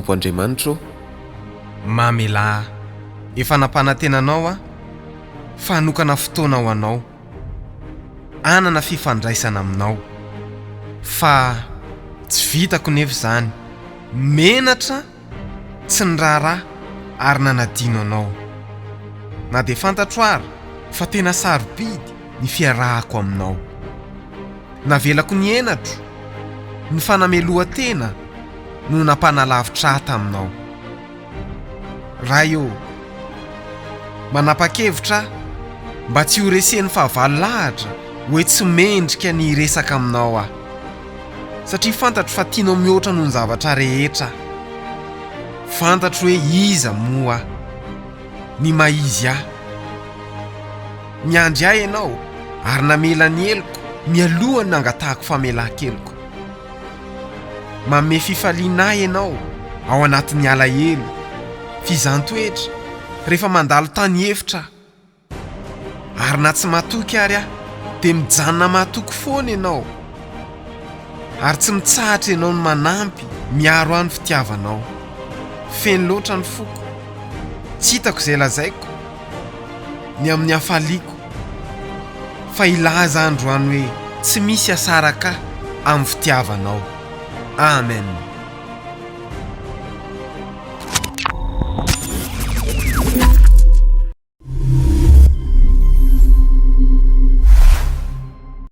Tompo Andriamanitra. Mamelà, efa nampanantenanao a, fa hanokana fotoana ho anao, hanana fifandraisana aminao, fa tsy vitako nefa izany, menatra tsy ny raharaha ary nanadino anao. Na dia fantatro ary fa tena sarobidy ny fiarahako aminao. Navelako ny henatro, ny fanamelohan-tena no nampanalavitra taminao. Raha manapa-kevitra mba tsy ho resen'ny fahavalo lahatra hoe tsy mendrika ny resaka aminao aho, satria fantatro fa tianao mihoatra noho ny zavatra rehetra. Fantatro hoe iza moa ny maizy ahy, niandry ahy ianao ary namela ny heloko mialohany nangatahako famelankeloka. Manome fifaliana ahy ianao ao anatin'ny alahelo, fizantoetra rehefa mandalo tany hevitra, ary na tsy mahatoky ary aho dia mijanona mahatoky foana ianao, ary tsy mitsahatra ianao ny manampy miaro any fitiavanao. Feno loatra ny foko, tsy hitako izay lazaiko ny amin'ny hafaliako, fa ilaza androany hoe tsy misy asaraka amin'ny fitiavanao. Amen.